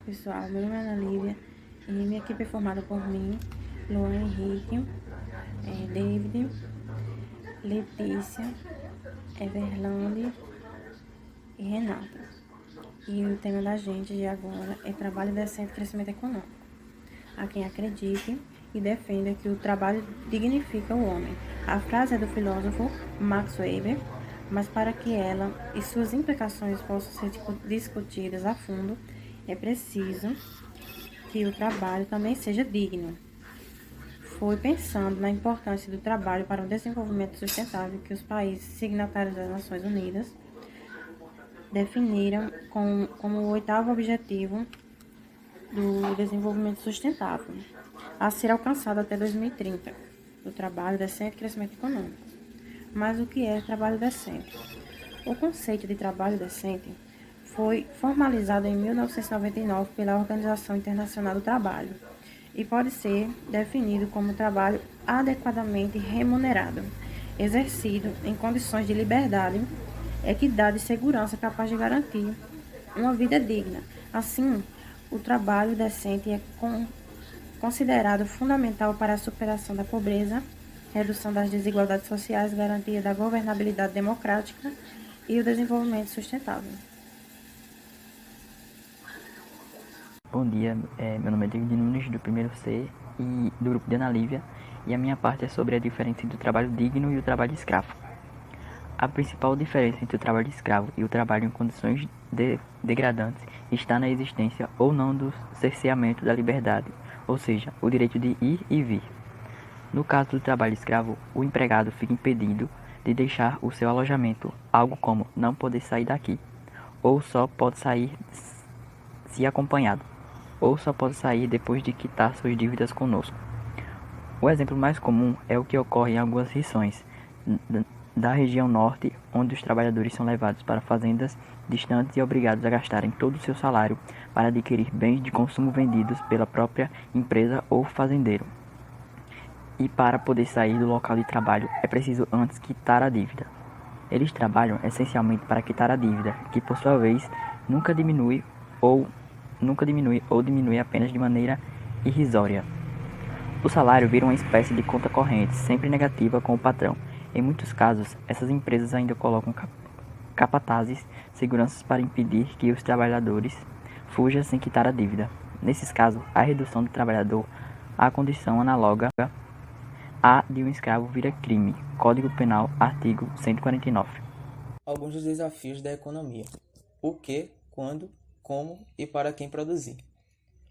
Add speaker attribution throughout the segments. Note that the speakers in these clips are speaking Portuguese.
Speaker 1: Pessoal, meu nome é Ana Lívia e minha equipe é formada por mim, Luan Henrique, David, Letícia, Everlande e Renata. E o tema da gente de agora é trabalho decente e crescimento econômico. Há quem acredite e defenda que o trabalho dignifica o homem. A frase é do filósofo Max Weber, mas para que ela e suas implicações possam ser discutidas a fundo, é preciso que o trabalho também seja digno. Foi pensando na importância do trabalho para o desenvolvimento sustentável que os países signatários das Nações Unidas definiram como o oitavo objetivo do desenvolvimento sustentável, a ser alcançado até 2030, do trabalho decente e crescimento econômico. Mas o que é trabalho decente? O conceito de trabalho decente foi formalizado em 1999 pela Organização Internacional do Trabalho e pode ser definido como trabalho adequadamente remunerado, exercido em condições de liberdade, equidade e segurança capaz de garantir uma vida digna. Assim, o trabalho decente é considerado fundamental para a superação da pobreza, redução das desigualdades sociais, garantia da governabilidade democrática e o desenvolvimento sustentável.
Speaker 2: Bom dia, meu nome é David Nunes, do primeiro C e do grupo de Ana Lívia, e a minha parte é sobre a diferença entre o trabalho digno e o trabalho escravo. A principal diferença entre o trabalho escravo e o trabalho em condições degradantes está na existência ou não do cerceamento da liberdade, ou seja, o direito de ir e vir. No caso do trabalho escravo, o empregado fica impedido de deixar o seu alojamento, algo como não poder sair daqui, ou só pode sair se acompanhado, ou só pode sair depois de quitar suas dívidas conosco. O exemplo mais comum é o que ocorre em algumas regiões da região norte, onde os trabalhadores são levados para fazendas distantes e obrigados a gastarem todo o seu salário para adquirir bens de consumo vendidos pela própria empresa ou fazendeiro. E para poder sair do local de trabalho é preciso antes quitar a dívida. Eles trabalham essencialmente para quitar a dívida, que por sua vez nunca diminui ou diminui apenas de maneira irrisória. O salário vira uma espécie de conta corrente, sempre negativa com o patrão. Em muitos casos, essas empresas ainda colocam capatazes, seguranças para impedir que os trabalhadores fujam sem quitar a dívida. Nesses casos, a redução do trabalhador à condição análoga à de um escravo vira crime. Código Penal, artigo 149.
Speaker 3: Alguns dos desafios da economia: o que, quando, como e para quem produzir.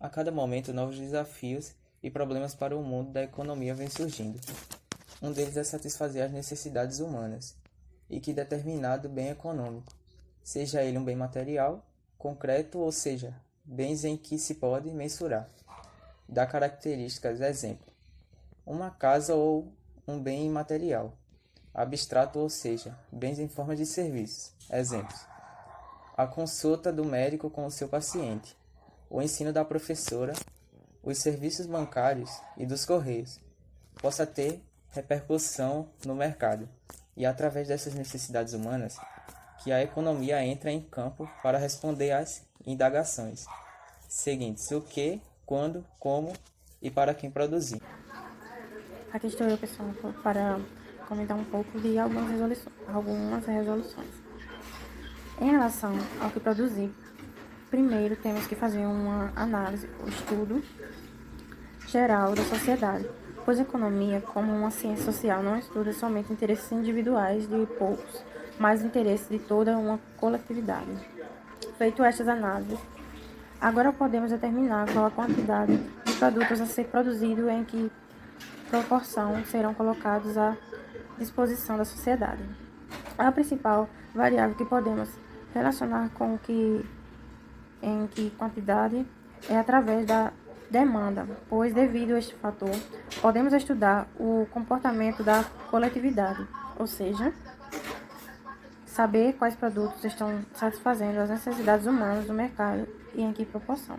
Speaker 3: A cada momento, novos desafios e problemas para o mundo da economia vêm surgindo. Um deles é satisfazer as necessidades humanas, e que determinado bem econômico, seja ele um bem material, concreto, ou seja, bens em que se pode mensurar. Dá características, exemplo, uma casa ou um bem imaterial, abstrato, ou seja, bens em forma de serviços, exemplos, a consulta do médico com o seu paciente, o ensino da professora, os serviços bancários e dos correios, possa ter repercussão no mercado, e através dessas necessidades humanas que a economia entra em campo para responder às indagações seguintes: o que, quando, como e para quem produzir.
Speaker 1: Aqui estou eu, pessoal, para comentar um pouco de algumas resoluções. Em relação ao que produzir, primeiro temos que fazer uma análise, um estudo geral da sociedade, pois a economia, como uma ciência social, não estuda somente interesses individuais de poucos, mas interesses de toda uma coletividade. Feito estas análises, agora podemos determinar qual a quantidade de produtos a ser produzido, em que proporção serão colocados à disposição da sociedade. A principal variável que podemos relacionar com em que quantidade é através da demanda, pois devido a este fator, podemos estudar o comportamento da coletividade, ou seja, saber quais produtos estão satisfazendo as necessidades humanas do mercado e em que proporção.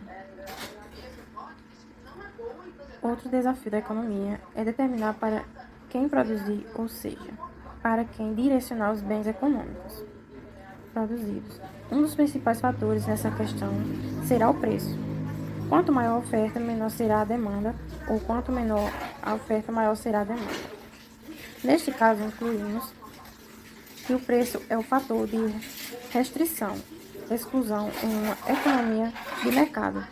Speaker 1: Outro desafio da economia é determinar para quem produzir, ou seja, para quem direcionar os bens econômicos produzidos. Um dos principais fatores nessa questão será o preço, Quanto maior a oferta, menor será a demanda, ou quanto menor a oferta, maior será a demanda. Neste caso, incluímos que o preço é o fator de restrição, exclusão em uma economia de mercado.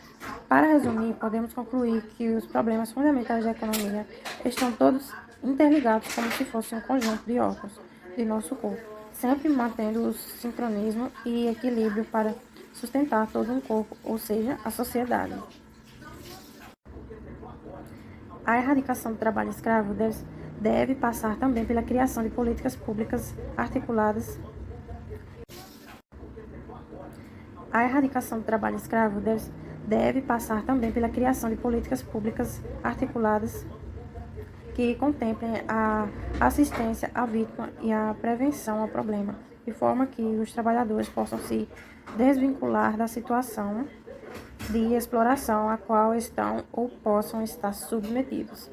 Speaker 1: Para resumir, podemos concluir que os problemas fundamentais da economia estão todos interligados como se fosse um conjunto de órgãos de nosso corpo, sempre mantendo o sincronismo e equilíbrio para sustentar todo um corpo, ou seja, a sociedade. A erradicação do trabalho escravo deve passar também pela criação de políticas públicas articuladas. A erradicação do trabalho escravo deve passar também pela criação de políticas públicas articuladas que contemplem a assistência à vítima e a prevenção ao problema, de forma que os trabalhadores possam se desvincular da situação de exploração a qual estão ou possam estar submetidos.